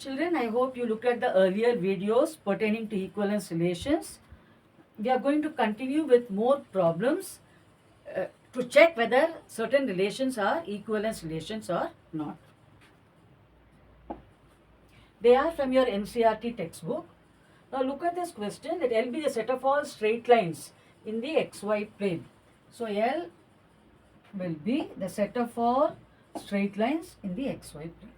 Children, I hope you looked at the earlier videos pertaining to equivalence relations. We are going to continue with more problems to check whether certain relations are equivalence relations or not. They are from your NCERT textbook. Now look at this question, that L be the set of all straight lines in the xy plane. So L will be the set of all straight lines in the xy plane.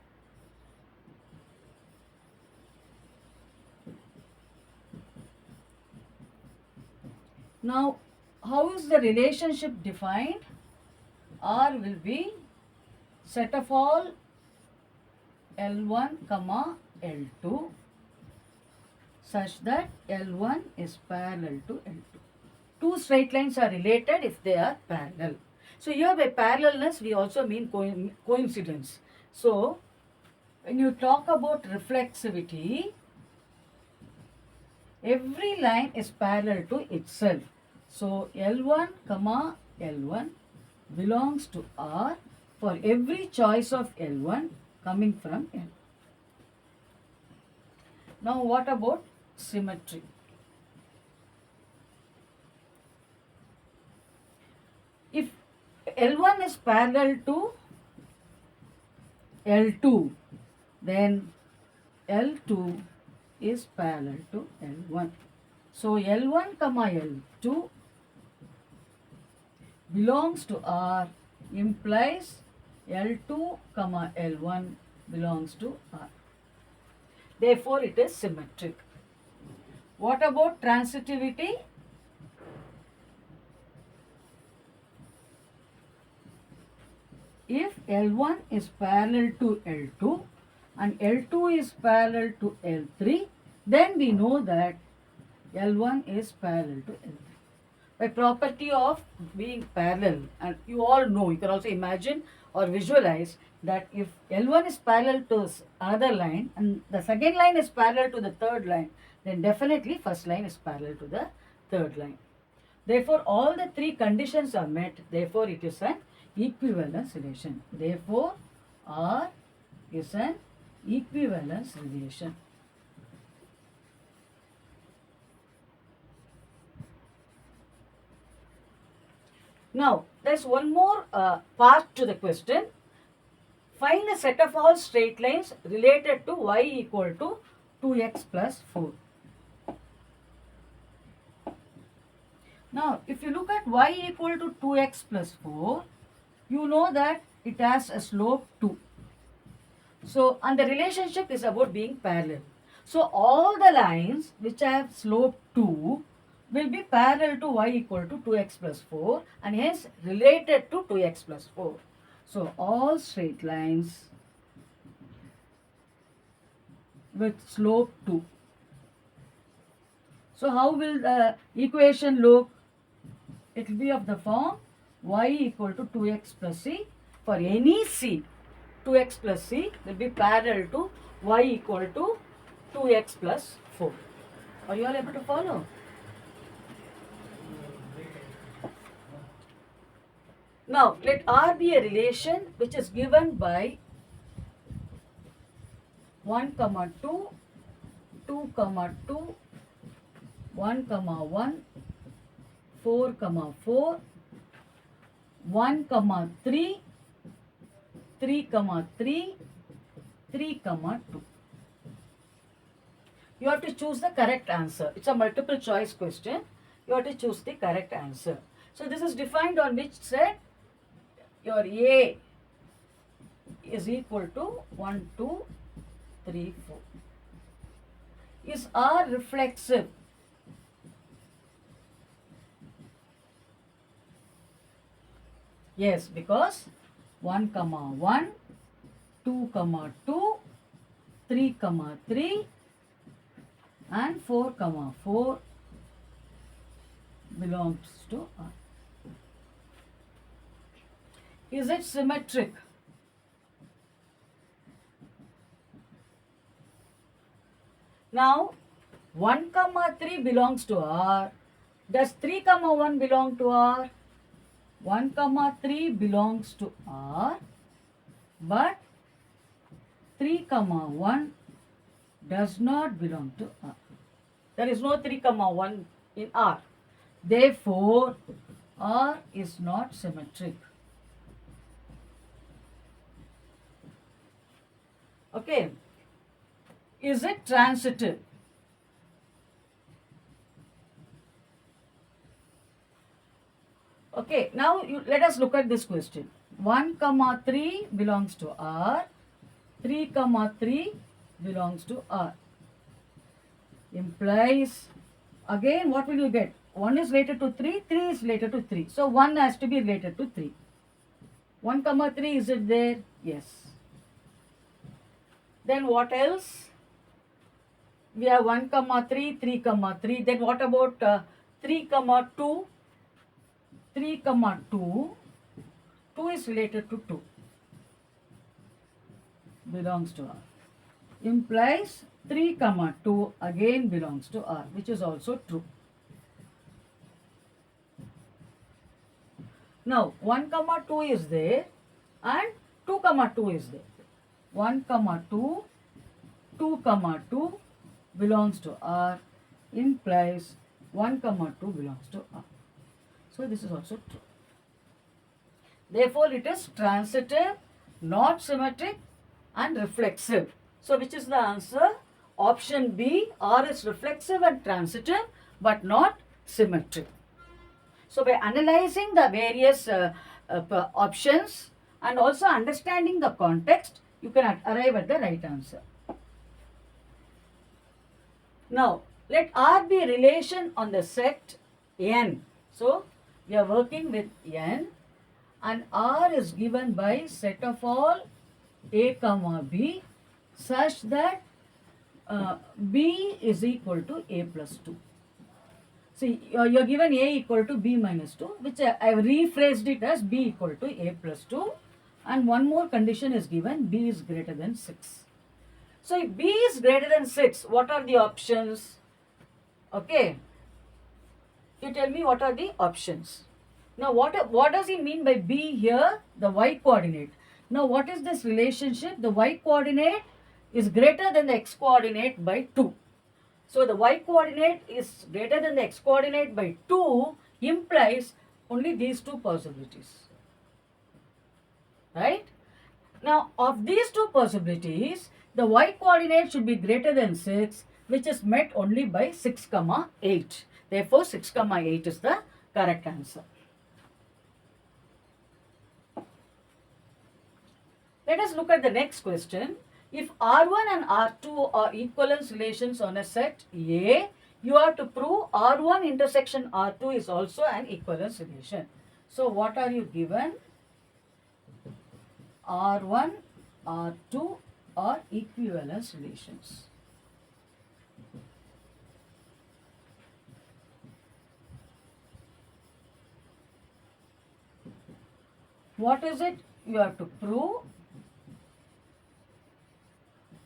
Now, how is the relationship defined? R will be set of all L1 comma L2 such that L1 is parallel to L2. Two straight lines are related if they are parallel. So here by parallelness we also mean coincidence. So when you talk about reflexivity, every line is parallel to itself. So L1 comma L1 belongs to R for every choice of L1 coming from L. Now what about symmetry? If L1 is parallel to L2, then L2 is parallel to L1. So L1 comma L2 belongs to R implies L2 comma L1 belongs to R. Therefore, it is symmetric. What about transitivity? If L1 is parallel to L2 and L2 is parallel to L3, then we know that L1 is parallel to L3. By property of being parallel, and you all know, you can also imagine or visualize that if L1 is parallel to another line and the second line is parallel to the third line, then definitely first line is parallel to the third line. Therefore, all the three conditions are met. Therefore, it is an equivalence relation. Therefore, R is an equivalence relation. Now, there's one more part to the question. Find the set of all straight lines related to y equal to 2x plus 4. Now, if you look at y equal to 2x plus 4, you know that it has a slope 2. So, and the relationship is about being parallel. So, all the lines which have slope 2 will be parallel to y equal to 2x plus 4 and hence related to 2x plus 4. So, all straight lines with slope 2. So, how will the equation look? It will be of the form y equal to 2x plus c. For any c, 2x plus c will be parallel to y equal to 2x plus 4. Are you all able to follow? Now, let R be a relation which is given by 1 comma 2, 2 comma 2, 1 comma 1, 4 comma 4, 1 comma 3, 3 comma 3, 3 comma 2. You have to choose the correct answer. It's a multiple choice question. You have to choose the correct answer. So this is defined on which set? Your A is equal to 1, 2, 3, 4. Is R reflexive? Yes, because 1 comma 1, 2 comma 2, 3 comma 3 and 4 comma 4 belongs to R. Is it symmetric? Now 1 comma 3 belongs to R. Does 3 comma 1 belong to R? 1 comma 3 belongs to R, but 3 comma 1 does not belong to R. There is no 3 comma 1 in R. Therefore, R is not symmetric. Okay. Is it transitive? Okay, now let us look at this question. 1 comma 3 belongs to R. 3 comma 3 belongs to R. Implies, again what will you get? 1 is related to 3, 3 is related to 3. So 1 has to be related to 3. 1 comma 3, is it there? Yes. Then what else? We have 1 comma 3, 3 comma 3. Then what about 3 comma 2? 3 comma 2. 2 is related to 2. Belongs to R. Implies 3 comma 2 again belongs to R, which is also true. Now 1 comma 2 is there and 2 comma 2 is there. 1 comma 2, 2 comma 2 belongs to R, implies 1 comma 2 belongs to R. So this is also true. Therefore it is transitive, not symmetric and reflexive. So which is the answer? Option B, R is reflexive and transitive but not symmetric. So by analyzing the various options and also understanding the context, you can arrive at the right answer. Now, let R be a relation on the set N. So, we are working with N and R is given by set of all A comma B such that B is equal to A plus 2. See, you're given A equal to B minus 2, which I have rephrased it as B equal to A plus 2. And one more condition is given, B is greater than 6. So, if B is greater than 6, what are the options? Okay. You tell me what are the options. Now, what does he mean by B here? The y coordinate. Now, what is this relationship? The y coordinate is greater than the x coordinate by 2. So, the y coordinate is greater than the x coordinate by 2 implies only these two possibilities. Right? Now, of these two possibilities, the y coordinate should be greater than 6, which is met only by 6 comma 8. Therefore, 6 comma 8 is the correct answer. Let us look at the next question. If R1 and R2 are equivalence relations on a set A, you have to prove R1 intersection R2 is also an equivalence relation. So, what are you given? R1, R2 are equivalence relations. What is it you have to prove?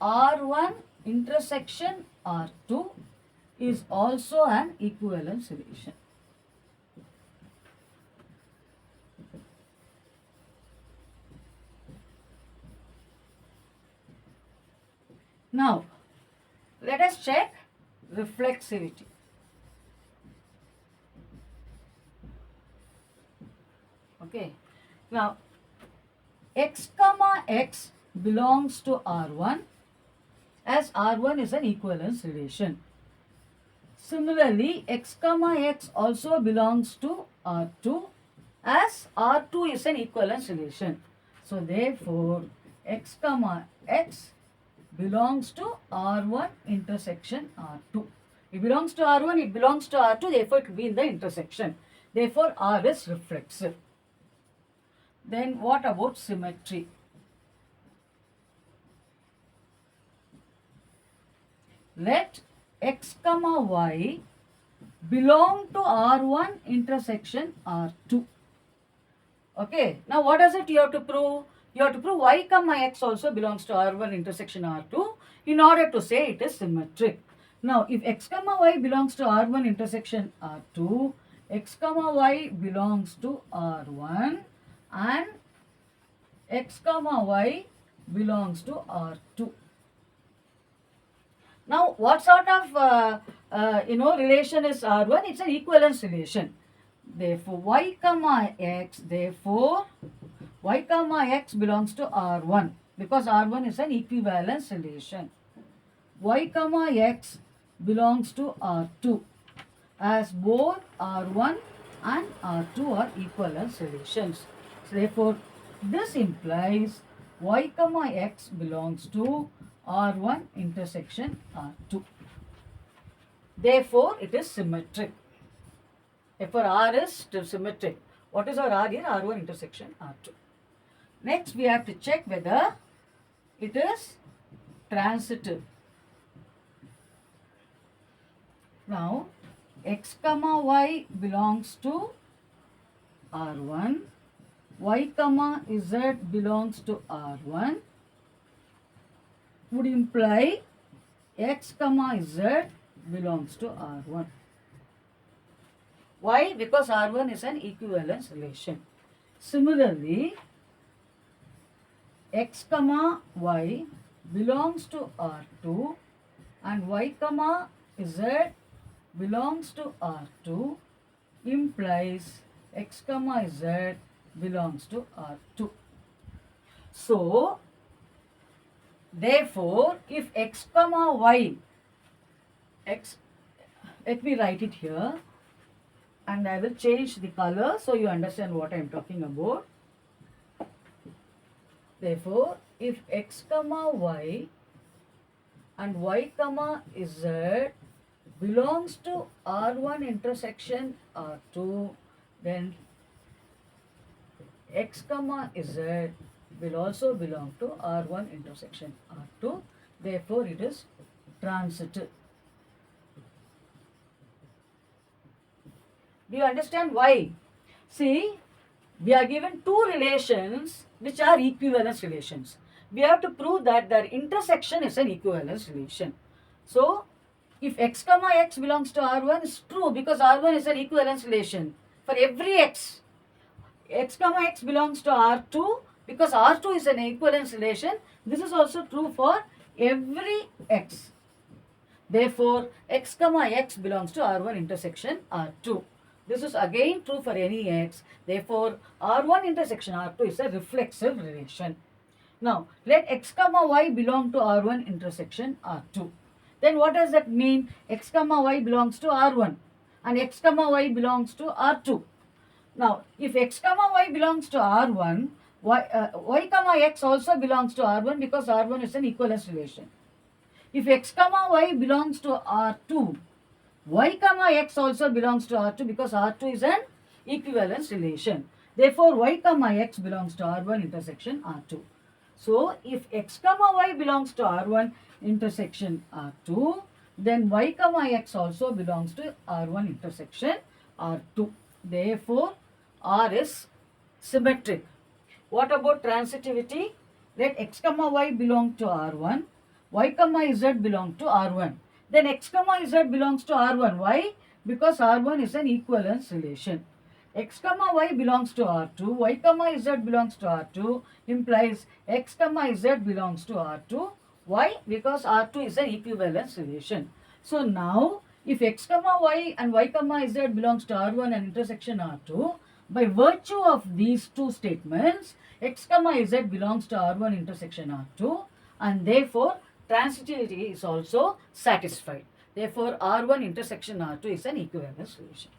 R1 intersection R2 is also an equivalence relation. Now, let us check reflexivity. Okay. Now, x comma x belongs to R1 as R1 is an equivalence relation. Similarly, x comma x also belongs to R2 as R2 is an equivalence relation. So, therefore, x comma x belongs to R1 intersection R2. It belongs to R1, it belongs to R2, therefore it will be in the intersection. Therefore, R is reflexive. Then what about symmetry? Let x comma y belong to R1 intersection R2. Okay, now what does it you have to prove? You have to prove y comma x also belongs to R1 intersection R2 in order to say it is symmetric. Now, if x comma y belongs to R1 intersection R2, x comma y belongs to R1 and x comma y belongs to R2. Now, what sort of relation is R1? It's an equivalence relation. Therefore, y comma x. Therefore, y comma x belongs to R1 because R1 is an equivalence relation. Y comma x belongs to R2 as both R1 and R2 are equivalence relations. So therefore, this implies y comma x belongs to R1 intersection R2. Therefore, it is symmetric. Therefore, R is symmetric. What is our R here? R1 intersection R2. Next, we have to check whether it is transitive. Now, x comma y belongs to R1, y comma z belongs to R1 would imply x comma z belongs to R1. Why? Because R1 is an equivalence relation. Similarly, x comma y belongs to R2 and y comma z belongs to R2 implies x comma z belongs to R2. So, therefore, if x comma y, let me write it here and I will change the color so you understand what I am talking about. Therefore, if x comma y and y comma z belongs to R1 intersection R2, then x comma z will also belong to R1 intersection R2. Therefore, it is transitive. Do you understand why? See, we are given two relations which are equivalence relations. We have to prove that their intersection is an equivalence relation. So, if x comma x belongs to R1 is true because R1 is an equivalence relation for every x. X comma x belongs to R2 because R2 is an equivalence relation. This is also true for every x. Therefore, x comma x belongs to R1 intersection R2. This is again true for any x. Therefore, R1 intersection R2 is a reflexive relation. Now, let x comma y belong to R1 intersection R2. Then what does that mean? X comma y belongs to R1 and x comma y belongs to R2. Now, if x comma y belongs to R1, y comma x also belongs to R1 because R1 is an equivalence relation. If x comma y belongs to R2, y comma x also belongs to R2 because R2 is an equivalence relation. Therefore, y comma x belongs to R1 intersection R2. So, if x comma y belongs to R1 intersection R2, then y comma x also belongs to R1 intersection R2. Therefore, R is symmetric. What about transitivity? Let x comma y belong to R1, y comma z belong to R1. Then x comma z belongs to R1. Why? Because R1 is an equivalence relation. X comma y belongs to R2, y comma z belongs to R2 implies x comma z belongs to R2. Why? Because R2 is an equivalence relation. So now, if x comma y and y comma z belongs to R1 and intersection R2, by virtue of these two statements, x comma z belongs to R1 intersection R2 and therefore transitivity is also satisfied. Therefore, R1 intersection R2 is an equivalence relation.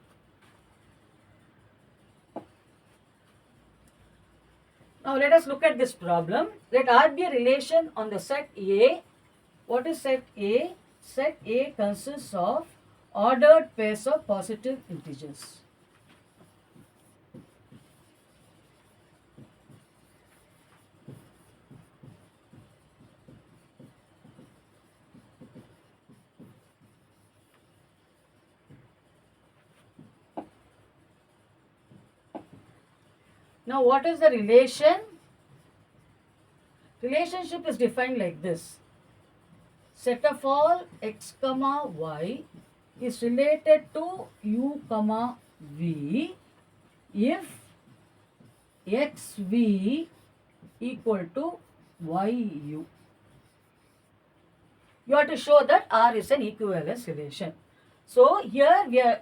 Now, let us look at this problem. Let R be a relation on the set A. What is set A? Set A consists of ordered pairs of positive integers. Now, what is the relation? Relationship is defined like this. Set of all x comma y is related to u comma v if xv equal to yu. you have to show that R is an equivalence relation. So here we are,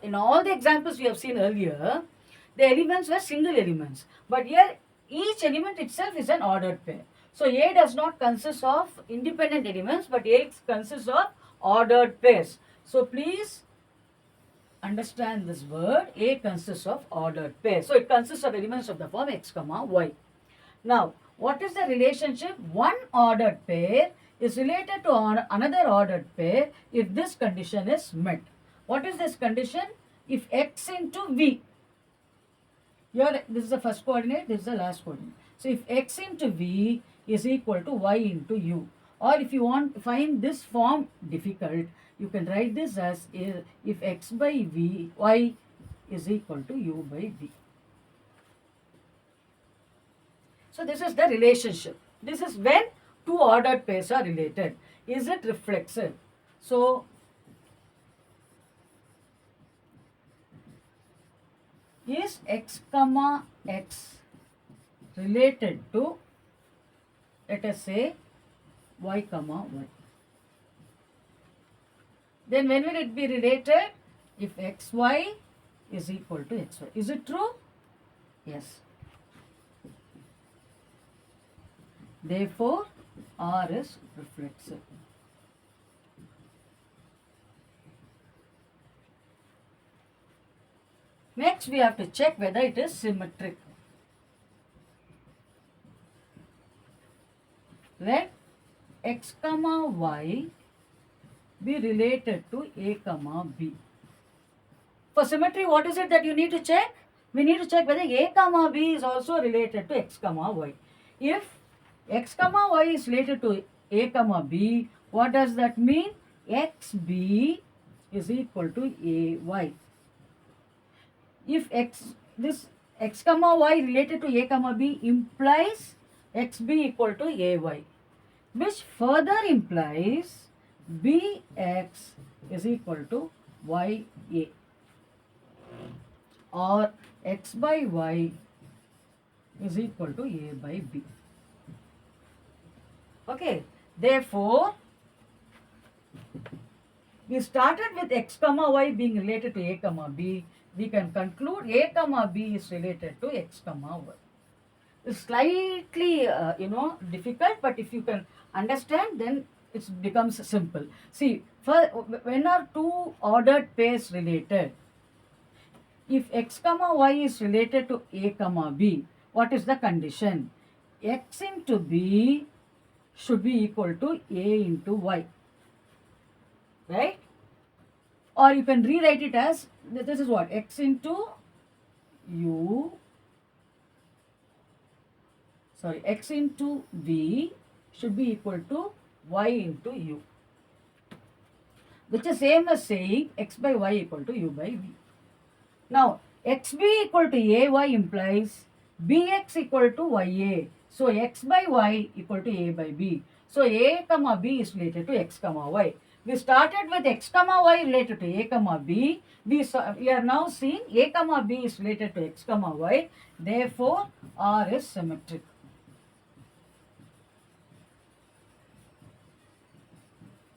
in all the examples we have seen earlier, the elements were single elements. But here each element itself is an ordered pair. So A does not consist of independent elements, but A consists of ordered pairs. So please understand this word. A consists of ordered pairs. So it consists of elements of the form x comma y. Now, what is the relationship? One ordered pair is related to another ordered pair if this condition is met. What is this condition? If x into v, here this is the first coordinate, this is the last coordinate. So if x into v is equal to y into u, or if you want to find this form difficult, you can write this as if x by v, y is equal to u by v. So this is the relationship. This is when two ordered pairs are related. Is it reflexive? So is x comma x related to, let us say, y comma y? Then when will it be related? If xy is equal to xy. Is it true? Yes. Therefore, R is reflexive. Next, we have to check whether it is symmetric. Let x comma y be related to a comma b. For symmetry, what is it that you need to check? We need to check whether a comma b is also related to x comma y. If x comma y is related to a comma b, what does that mean? xb is equal to ay. If this x comma y related to a comma b implies xb equal to ay, which further implies bx is equal to ya, or x by y is equal to a by b. Okay, therefore, we started with x comma y being related to a comma b. We can conclude a comma b is related to x comma y. It's slightly, difficult, but if you can understand, then it becomes simple. See, when are two ordered pairs related? If x comma y is related to a comma b, what is the condition? X into b should be equal to a into y, right? Or you can rewrite it as, this is what, x into u, x into v should be equal to y into u, which is same as saying x by y equal to u by v. Now, xb equal to ay implies bx equal to ya. So, x by y equal to a by b. So, a comma b is related to x comma y. We started with x comma y related to a comma b. We are now seeing a comma b is related to x comma y. Therefore, R is symmetric.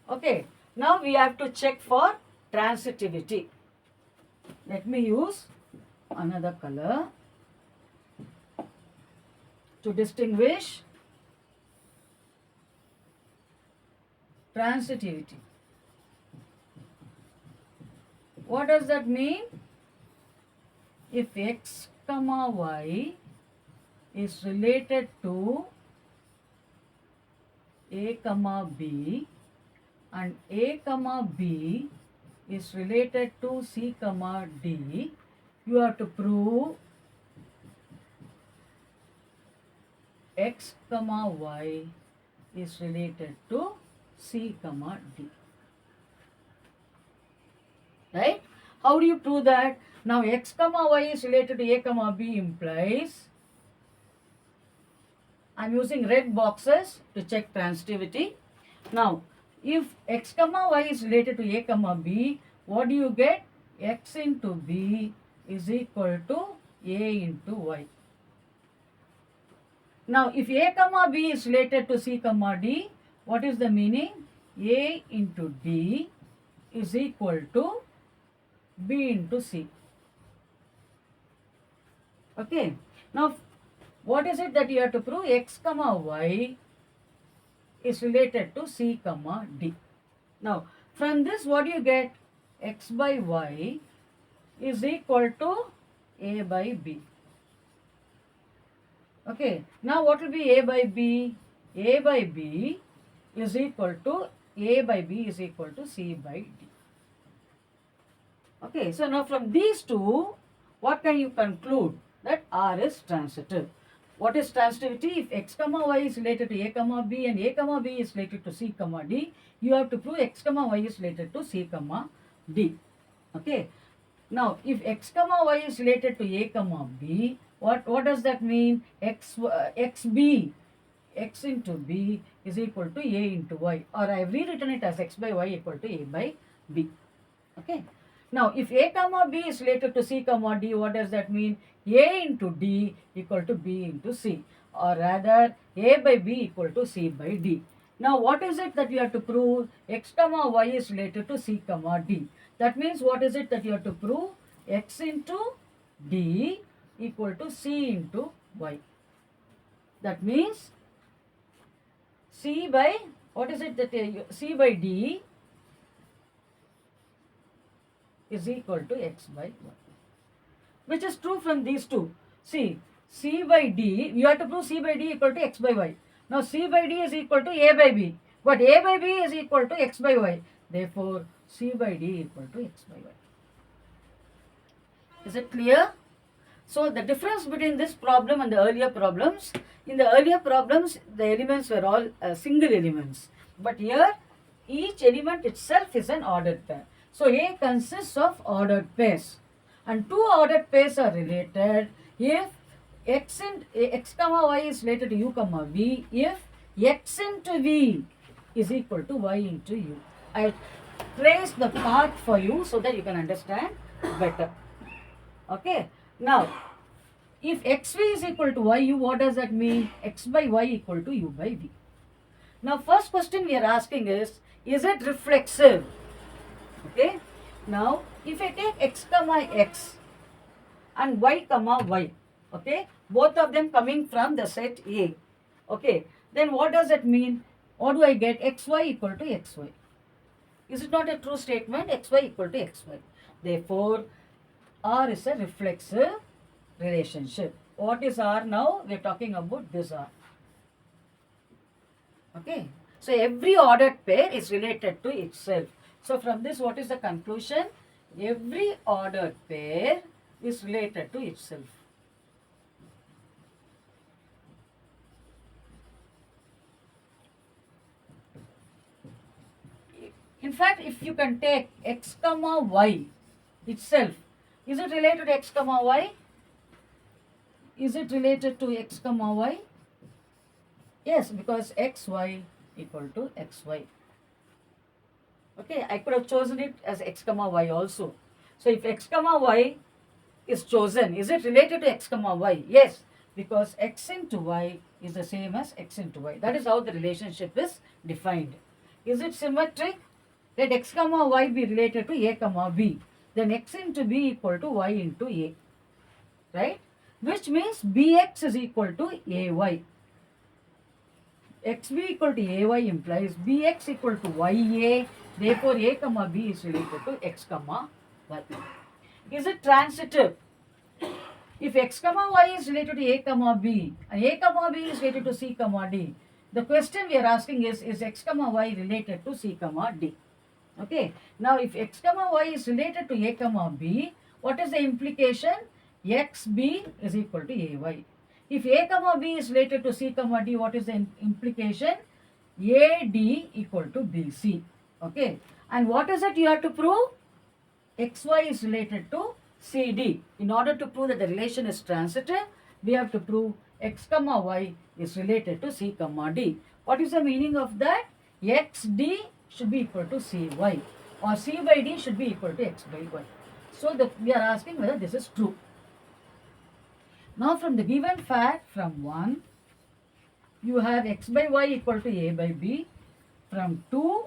Okay, now we have to check for transitivity. Let me use another color to distinguish transitivity. What does that mean? If x comma y is related to a comma b and a comma b is related to c comma d, you have to prove x comma y is related to c comma d. Right? How do you prove that? Now x comma y is related to a comma b implies, I am using red boxes to check transitivity. Now, if x comma y is related to a comma b, what do you get? X into b is equal to a into y. Now, if a comma b is related to c comma d, what is the meaning? A into D is equal to B into C. Okay. Now, what is it that you have to prove? X comma Y is related to C comma D. Now, from this what do you get? X by Y is equal to A by B. Okay. Now, what will be A by B? A by B is equal to A by B is equal to C by D. Okay. So, now from these two, what can you conclude? That R is transitive. What is transitivity? If x comma y is related to a comma b and a comma b is related to c comma d, you have to prove x comma y is related to c comma d. Okay. Now, if x comma y is related to a comma b, what does that mean? X into b is equal to a into y, or I have rewritten it as x by y equal to a by b. Okay. Now, if a comma b is related to c comma d, what does that mean? A into d equal to b into c, or rather a by b equal to c by d. Now, what is it that you have to prove? X comma y is related to c comma d. That means what is it that you have to prove? X into d equal to c into y. That means c by, what is it that c by d is equal to x by y, which is true from these two. See, c by d, you have to prove c by d equal to x by y. Now, c by d is equal to a by b, but a by b is equal to x by y. Therefore, c by d equal to x by y. Is it clear? So, the difference between this problem and the earlier problems, in the earlier problems, the elements were all single elements. But here, each element itself is an ordered pair. So, A consists of ordered pairs. And two ordered pairs are related if x comma y is related to u comma v, if x into v is equal to y into u. I trace the path for you so that you can understand better. Okay. Now, if xv is equal to yu, what does that mean? X by y equal to u by v. Now, first question we are asking is it reflexive? Okay. Now, if I take x comma x and y comma y, okay, both of them coming from the set A, okay, then what does it mean? What do I get? Xy equal to xy. Is it not a true statement? Xy equal to xy. Therefore, R is a reflexive relationship. What is R now? We are talking about this R. Okay. So, every ordered pair is related to itself. So, from this, what is the conclusion? Every ordered pair is related to itself. In fact, if you can take x comma y itself, is it related to x comma y? Is it related to x comma y? Yes, because xy equal to xy. Okay, I could have chosen it as x comma y also. So, if x comma y is chosen, is it related to x comma y? Yes, because x into y is the same as x into y. That is how the relationship is defined. Is it symmetric? Let x comma y be related to a comma b. Then x into b equal to y into a. Right? Which means bx is equal to ay. xb equal to ay implies bx equal to ya. Therefore, a comma b is related to x comma y. Is it transitive? If x comma y is related to a comma b and a comma b is related to c comma d, the question we are asking is x comma y related to c comma d? Okay. Now, if x comma y is related to a comma b, what is the implication? Xb is equal to ay. If a comma b is related to c comma d, what is the implication? Ad equal to bc. Okay. And what is it you have to prove? Xy is related to cd. In order to prove that the relation is transitive, we have to prove x comma y is related to c comma d. What is the meaning of that? Xd should be equal to cy, or c by d should be equal to x by y. So, we are asking whether this is true. Now, from the given fact, from 1, you have x by y equal to a by b. From 2,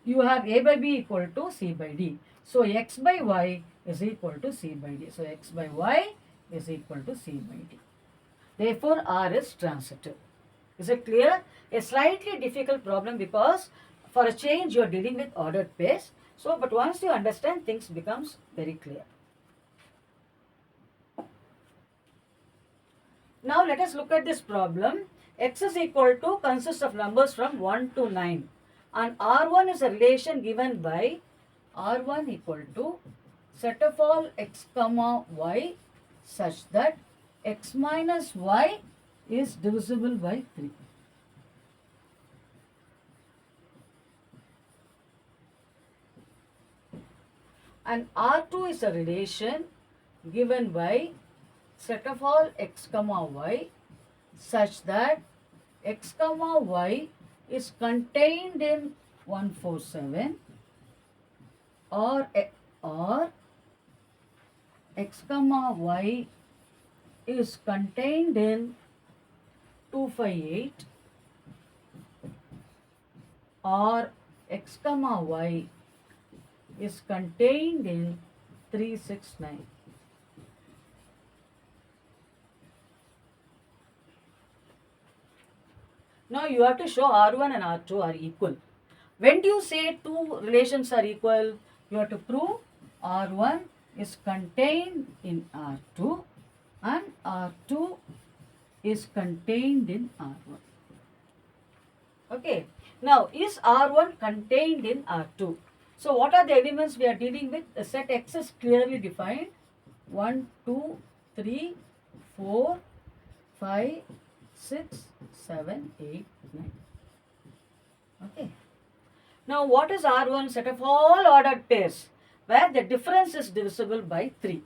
you have A by B equal to C by D. So X by Y is equal to C by D. So X by Y is equal to C by D. Therefore, R is transitive. Is it clear? A slightly difficult problem because for a change you are dealing with ordered pairs. So, but once you understand, things becomes very clear. Now let us look at this problem. X is equal to consists of numbers from 1 to 9 and R1 is a relation given by R1 equal to set of all x comma y such that x minus y is divisible by 3. And R2 is a relation given by set of all x comma y such that x comma y is contained in 147 or x comma y is contained in 258 or x comma y is contained in 369. Now you have to show R1 and R2 are equal. When do you say two relations are equal? You have to prove R1 is contained in R2 and R2 is contained in R1. Okay. Now, is R1 contained in R2? So, what are the elements we are dealing with? The set X is clearly defined. 1, 2, 3, 4, 5, 6, 7, 8, 9. Okay. Now, what is R1? Set of all ordered pairs where the difference is divisible by 3.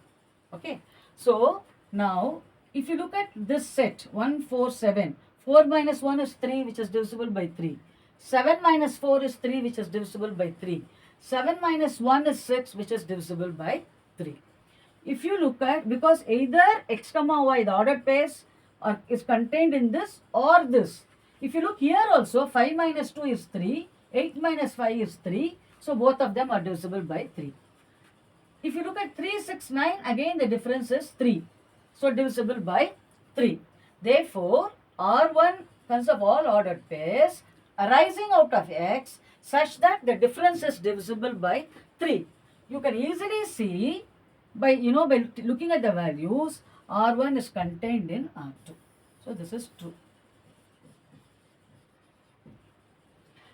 Okay. So, now, if you look at this set 1, 4, 7, 4 minus 1 is 3 which is divisible by 3. 7 minus 4 is 3 which is divisible by 3. 7 minus 1 is 6 which is divisible by 3. If you look at, because either x comma y, the ordered pairs is contained in this or this. If you look here also, 5 minus 2 is 3, 8 minus 5 is 3. So both of them are divisible by 3. If you look at 3, 6, 9, again the difference is 3. So divisible by 3. Therefore, R1 consists of all ordered pairs arising out of X such that the difference is divisible by 3. You can easily see by looking at the values, R1 is contained in R2. So this is true.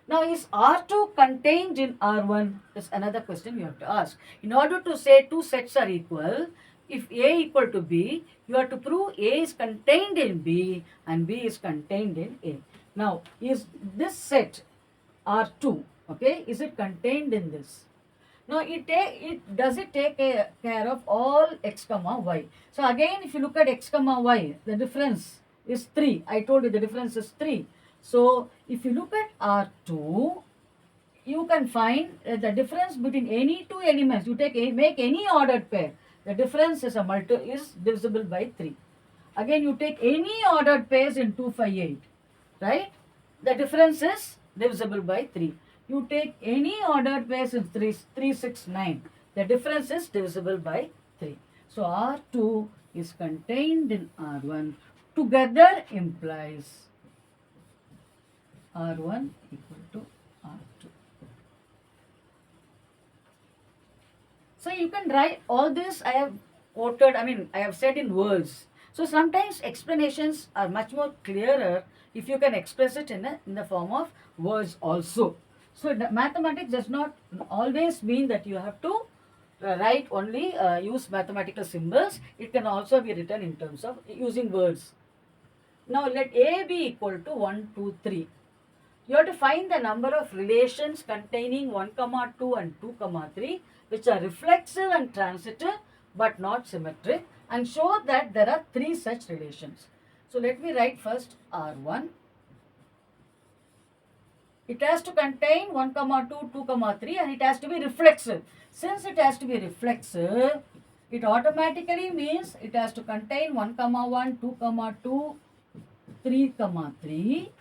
Now, is R2 contained in R1? Is another question you have to ask. In order to say two sets are equal, if A equal to B, you have to prove A is contained in B and B is contained in A. Now, is this set R2, okay, is it contained in this? Now, does it take care of all x comma y? So, again, if you look at x comma y, the difference is 3. I told you the difference is 3. So, if you look at R2, you can find the difference between any two elements. You make any ordered pair. The difference is divisible by 3. Again, you take any ordered pairs in 258, right? The difference is divisible by 3. You take any ordered pairs in 369. The difference is divisible by 3. So, R2 is contained in R1. Together implies R1 equal to R2. So, you can write all this I have quoted, I have said in words. So, sometimes explanations are much more clearer if you can express it in the form of words also. So, mathematics does not always mean that you have to write only, use mathematical symbols. It can also be written in terms of using words. Now, let A be equal to 1, 2, 3. You have to find the number of relations containing 1, 2 and 2, 3 which are reflexive and transitive but not symmetric, and show that there are 3 such relations. So, let me write first R1. It has to contain 1, 2, 2, 3 and it has to be reflexive. Since it has to be reflexive, it automatically means it has to contain 1, 1, 2, 2, 3, 3.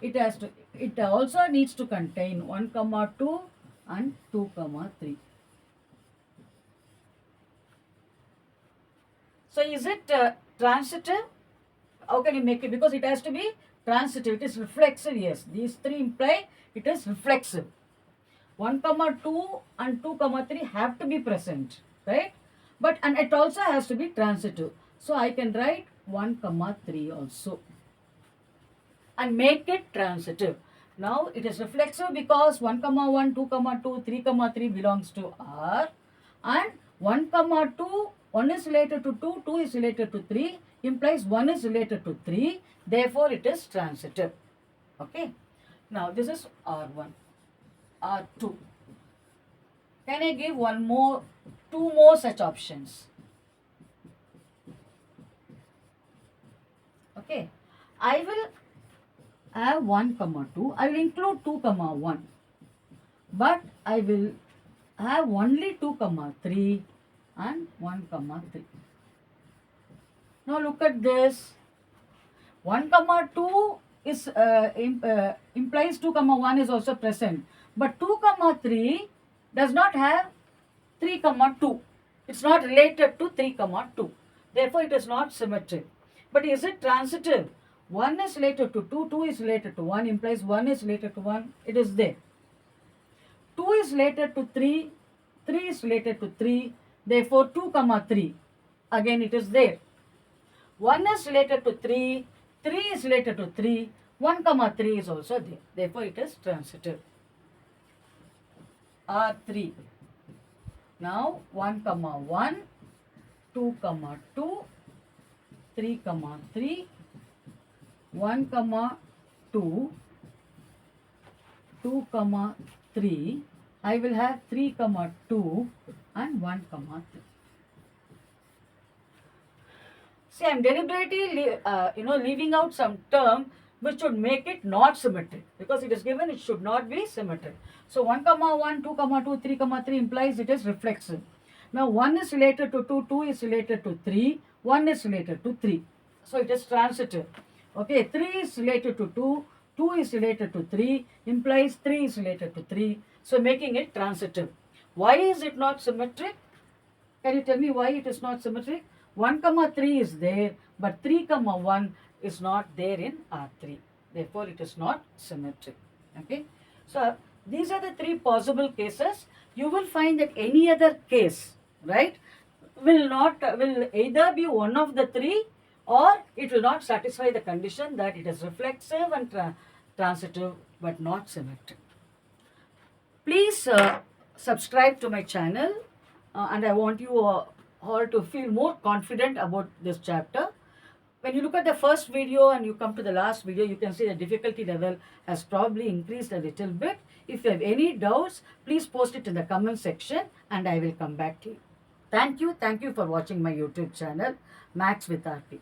It also needs to contain 1, 2, and 2 comma 3. So is it transitive? How can you make it? Because it has to be transitive. It is reflexive. Yes, these three imply it is reflexive. 1 comma 2 and 2 comma 3 have to be present, right? But and it also has to be transitive. So I can write 1 comma 3 also and make it transitive. Now it is reflexive because 1 comma 1, 2 comma 2, 3 comma 3 belongs to R, and 1 comma 2, 1 is related to 2, 2 is related to 3, implies 1 is related to 3, therefore it is transitive. Okay. Now this is R1, R2. Can I give two more such options? Okay. I will have 1 comma 2. I will include 2 comma 1. But I will have only 2 comma 3 and 1 comma 3. Now look at this. 1 comma 2 is implies 2 comma 1 is also present. But 2 comma 3 does not have 3 comma 2. It's not related to 3 comma 2. Therefore, it is not symmetric. But is it transitive? 1 is related to 2, 2 is related to 1, implies 1 is related to 1. It is there. 2 is related to 3, 3 is related to 3. Therefore, 2 comma 3. Again, it is there. 1 is related to 3, 3 is related to 3, 1 comma 3 is also there. Therefore, it is transitive. R3. Now 1 comma 1, 2 comma 2, 3 comma 3, 1 comma 2, 2 comma 3. I will have 3 comma 2 and 1 comma 3. See, I am deliberately leaving out some term which should make it not symmetric, because it is given it should not be symmetric. So 1 comma 1, 2 comma 2, 3 comma 3 implies it is reflexive. Now 1 is related to 2, 2 is related to 3, 1 is related to 3. So it is transitive. Okay, 3 is related to 2, 2 is related to 3, implies 3 is related to 3. So making it transitive. Why is it not symmetric? Can you tell me why it is not symmetric? 1 comma 3 is there, but 3 comma 1 is not there in R3. Therefore, it is not symmetric. Okay. So, these are the three possible cases. You will find that any other case, right, will either be one of the three, or it will not satisfy the condition that it is reflexive and transitive but not symmetric. Please subscribe to my channel, and I want you all to feel more confident about this chapter. When you look at the first video and you come to the last video, you can see the difficulty level has probably increased a little bit. If you have any doubts, please post it in the comment section and I will come back to you. Thank you for watching my YouTube channel, Maths with RP.